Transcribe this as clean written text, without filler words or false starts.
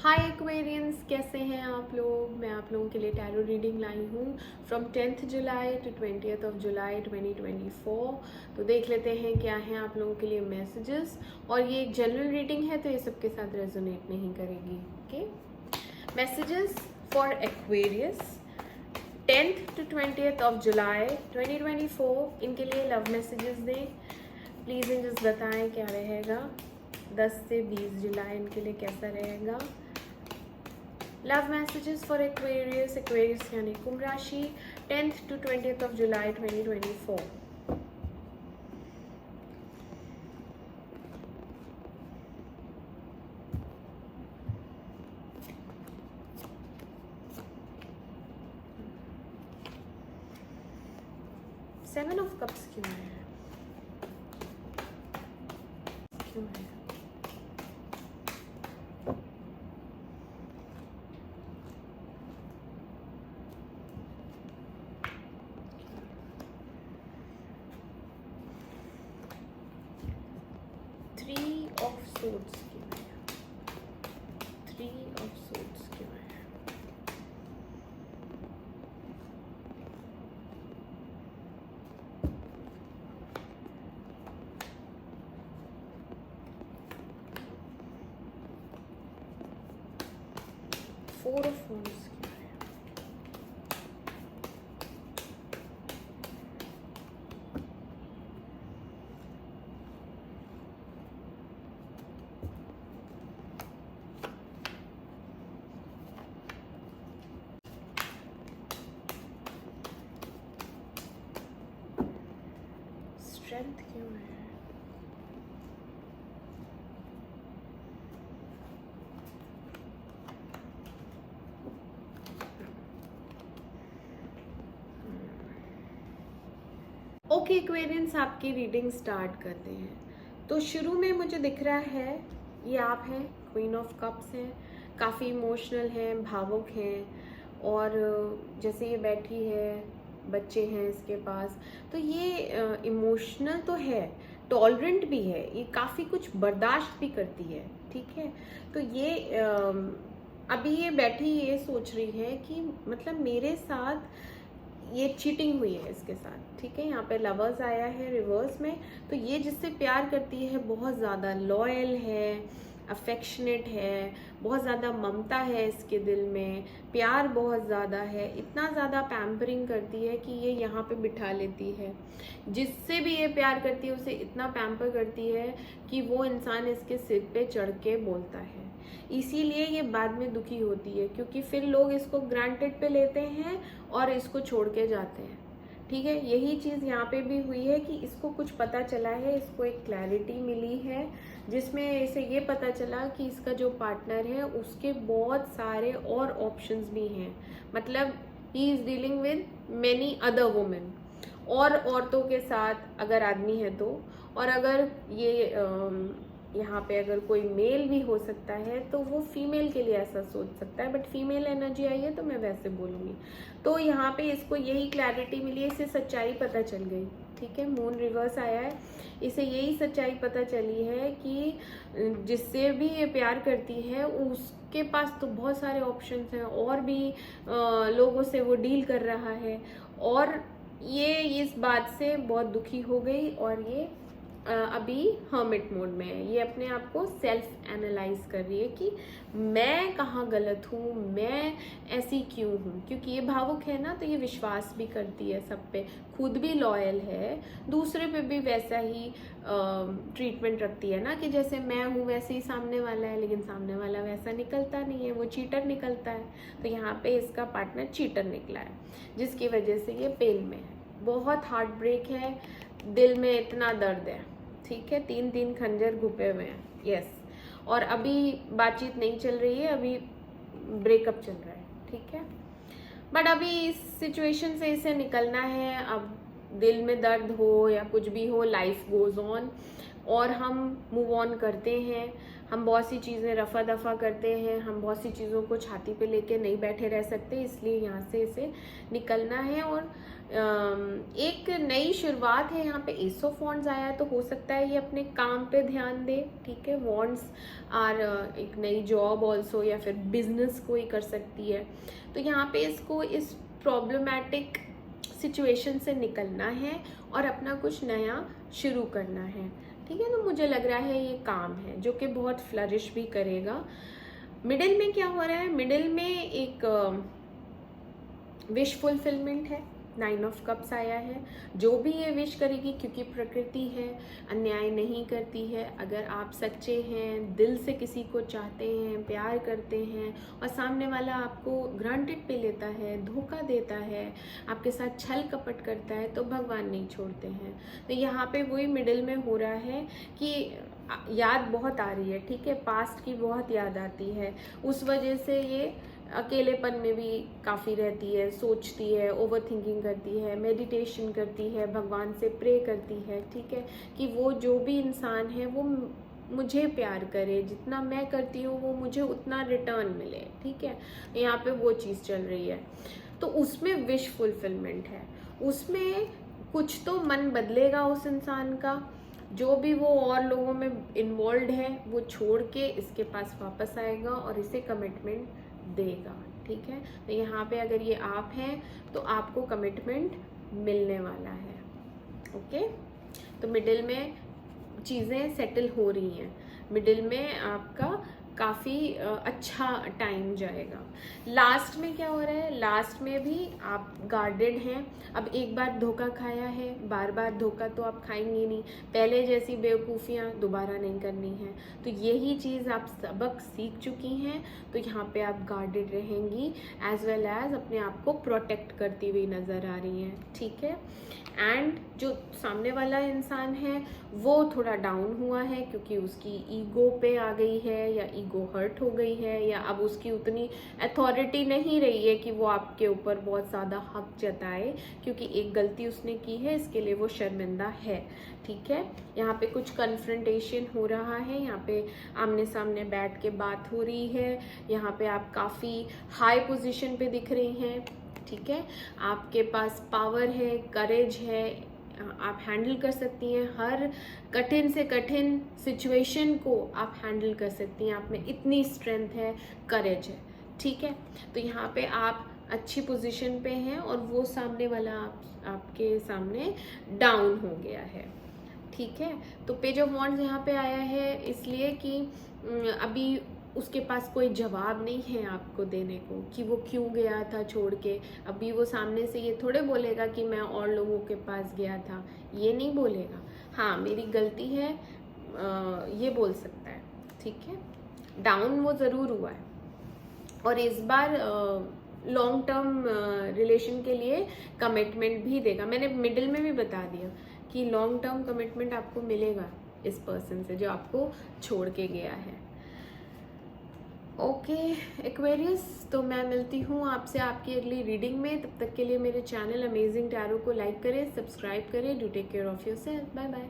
हाय Aquarians, कैसे हैं आप लोग। मैं आप लोगों के लिए टैरो रीडिंग लाई हूँ from 10th July to 20th जुलाई 2024। तो देख लेते हैं क्या हैं आप लोगों के लिए मैसेजेस। और ये एक जनरल रीडिंग है तो ये सबके साथ रेजोनेट नहीं करेगी। Okay, messages for Aquarius 10th to 20th जुलाई 2024। इनके लिए लव मैसेजेस दें प्लीज़। एंजल्स बताएं क्या रहेगा 10 से 20 जुलाई इनके लिए कैसा रहेगा। Love messages for Aquarius, Aquarius यानी कुंभ राशि 10th to 20th July 2024। Seven of cups क्यों है, क्यों है? थ्री ऑफ सोर्ड्स क्यों है, थ्री ऑफ सोर्ड्स क्यों है? फोर ऑफ वॉन्ड्स क्यों है? स्ट्रेंथ क्यों है? ओके एक्वेरियंस, आपकी रीडिंग स्टार्ट करते हैं। तो शुरू में मुझे दिख रहा है ये आप हैं, क्वीन ऑफ कप्स हैं, काफ़ी इमोशनल हैं, भावुक हैं। और जैसे ये बैठी है, बच्चे हैं इसके पास, तो ये इमोशनल तो है, टॉलरेंट भी है, ये काफ़ी कुछ बर्दाश्त भी करती है। ठीक है, तो ये अभी ये बैठी ये सोच रही है कि मतलब मेरे साथ ये चीटिंग हुई है इसके साथ। ठीक है, यहाँ पे लवर्स आया है रिवर्स में। तो ये जिससे प्यार करती है बहुत ज़्यादा लॉयल है, अफेक्शनेट है, बहुत ज़्यादा ममता है इसके दिल में, प्यार बहुत ज़्यादा है, इतना ज़्यादा पैम्परिंग करती है कि ये यहाँ पे बिठा लेती है। जिससे भी ये प्यार करती है उसे इतना पैम्पर करती है कि वो इंसान इसके सिर पे चढ़ के बोलता है। इसीलिए ये बाद में दुखी होती है, क्योंकि फिर लोग इसको ग्रांटेड पे लेते हैं और इसको छोड़ के जाते हैं। ठीक है, यही चीज़ यहाँ पे भी हुई है कि इसको कुछ पता चला है, इसको एक क्लैरिटी मिली है जिसमें इसे ये पता चला कि इसका जो पार्टनर है उसके बहुत सारे और ऑप्शंस भी हैं। मतलब he is dealing with many other women, और औरतों के साथ अगर आदमी है तो। और अगर ये यहाँ पे अगर कोई मेल भी हो सकता है तो वो फीमेल के लिए ऐसा सोच सकता है, बट फीमेल एनर्जी आई है तो मैं वैसे बोलूँगी। तो यहाँ पे इसको यही क्लैरिटी मिली है, इसे सच्चाई पता चल गई। ठीक है, मून रिवर्स आया है, इसे यही सच्चाई पता चली है कि जिससे भी ये प्यार करती है उसके पास तो बहुत सारे ऑप्शंस हैं, और भी लोगों से वो डील कर रहा है। और ये इस बात से बहुत दुखी हो गई और ये अभी हर्मिट मोड में है। ये अपने आप को सेल्फ एनालाइज कर रही है कि मैं कहाँ गलत हूँ, मैं ऐसी क्यों हूँ। क्योंकि ये भावुक है ना, तो ये विश्वास भी करती है सब पे, खुद भी लॉयल है, दूसरे पे भी वैसा ही ट्रीटमेंट रखती है ना कि जैसे मैं हूँ वैसे ही सामने वाला है। लेकिन सामने वाला वैसा निकलता नहीं है, वो चीटर निकलता है। तो यहाँ पे इसका पार्टनर चीटर निकला है, जिसकी वजह से ये पेन में है। बहुत हार्ट ब्रेक है, दिल में इतना दर्द है। ठीक है, 3 खंजर घुपे हुए हैं। यस, और अभी बातचीत नहीं चल रही है, अभी ब्रेकअप चल रहा है। ठीक है, बट अभी इस सिचुएशन से इसे निकलना है। अब दिल में दर्द हो या कुछ भी हो, लाइफ गोज ऑन और हम मूव ऑन करते हैं। हम बहुत सी चीज़ें रफ़ा दफ़ा करते हैं, हम बहुत सी चीज़ों को छाती पे लेके नहीं बैठे रह सकते, इसलिए यहाँ से इसे निकलना है। और एक नई शुरुआत है, यहाँ पे एस ऑफ वॉन्ड्स आया है, तो हो सकता है ये अपने काम पे ध्यान दे, ठीक है। वॉन्ड्स और एक नई जॉब ऑल्सो, या फिर बिजनेस कोई कर सकती है। तो यहाँ पे इसको इस प्रॉब्लमैटिक सिचुएशन से निकलना है और अपना कुछ नया शुरू करना है, ठीक है। तो मुझे लग रहा है ये काम है जो कि बहुत फ्लरिश भी करेगा। मिडिल में क्या हो रहा है, मिडिल में एक विश फुलफिलमेंट है, 9 ऑफ कप्स आया है। जो भी ये विश करेगी, क्योंकि प्रकृति है, अन्याय नहीं करती है। अगर आप सच्चे हैं, दिल से किसी को चाहते हैं, प्यार करते हैं, और सामने वाला आपको ग्रांटेड पे लेता है, धोखा देता है, आपके साथ छल कपट करता है, तो भगवान नहीं छोड़ते हैं। तो यहाँ पे वही मिडिल में हो रहा है कि याद बहुत आ रही है, ठीक है, पास्ट की बहुत याद आती है। उस वजह से ये अकेलेपन में भी काफ़ी रहती है, सोचती है, ओवर थिंकिंग करती है, मेडिटेशन करती है, भगवान से प्रे करती है, ठीक है, कि वो जो भी इंसान है वो मुझे प्यार करे, जितना मैं करती हूँ वो मुझे उतना रिटर्न मिले, ठीक है। यहाँ पे वो चीज़ चल रही है। तो उसमें विश फुलफिलमेंट है, उसमें कुछ तो मन बदलेगा उस इंसान का, जो भी वो और लोगों में इन्वॉल्व है वो छोड़ के इसके पास वापस आएगा और इसे कमिटमेंट देगा, ठीक है। तो यहाँ पे अगर ये आप हैं तो आपको कमिटमेंट मिलने वाला है, ओके। तो मिडिल में चीज़ें सेटल हो रही हैं, मिडिल में आपका काफ़ी अच्छा टाइम जाएगा। लास्ट में क्या हो रहा है, लास्ट में भी आप गार्डेड हैं। अब एक बार धोखा खाया है, बार बार धोखा तो आप खाएंगे नहीं, पहले जैसी बेवकूफ़ियाँ दोबारा नहीं करनी है। तो यही चीज़ आप सबक सीख चुकी हैं, तो यहाँ पे आप गार्डेड रहेंगी, एज वेल एज अपने आप को प्रोटेक्ट करती हुई नज़र आ रही हैं, ठीक है। एंड जो सामने वाला इंसान है वो थोड़ा डाउन हुआ है, क्योंकि उसकी ईगो पे आ गई है, या ईगो हर्ट हो गई है, या अब उसकी उतनी अथॉरिटी नहीं रही है कि वो आपके ऊपर बहुत ज़्यादा हक जताए, क्योंकि एक गलती उसने की है, इसके लिए वो शर्मिंदा है, ठीक है। यहाँ पे कुछ कन्फ्रंटेशन हो रहा है, यहाँ पे आमने सामने बैठ के बात हो रही है, यहाँ पे आप काफ़ी हाई पोजीशन पे दिख रही हैं, ठीक है। आपके पास पावर है, करेज है, आप हैंडल कर सकती हैं, हर कठिन से कठिन सिचुएशन को आप हैंडल कर सकती हैं, आप में इतनी स्ट्रेंथ है, करेज है, ठीक है। तो यहाँ पे आप अच्छी पोजीशन पे हैं और वो सामने वाला आपके सामने डाउन हो गया है, ठीक है। तो पेज ऑफ वॉन्ड्स यहाँ पे आया है इसलिए कि अभी उसके पास कोई जवाब नहीं है आपको देने को कि वो क्यों गया था छोड़ के। अभी वो सामने से ये थोड़े बोलेगा कि मैं और लोगों के पास गया था, ये नहीं बोलेगा। हाँ मेरी गलती है, ये बोल सकता है, ठीक है। डाउन वो ज़रूर हुआ है, और इस बार लॉन्ग टर्म रिलेशन के लिए कमिटमेंट भी देगा। मैंने मिडिल में भी बता दिया कि लॉन्ग टर्म कमिटमेंट आपको मिलेगा इस पर्सन से जो आपको छोड़ के गया है, ओके एक्वेरियस। तो मैं मिलती हूँ आपसे आपकी अगली रीडिंग में। तब तक के लिए मेरे चैनल अमेजिंग टैरो को लाइक करें, सब्सक्राइब करें। Do take care of yourself, bye bye.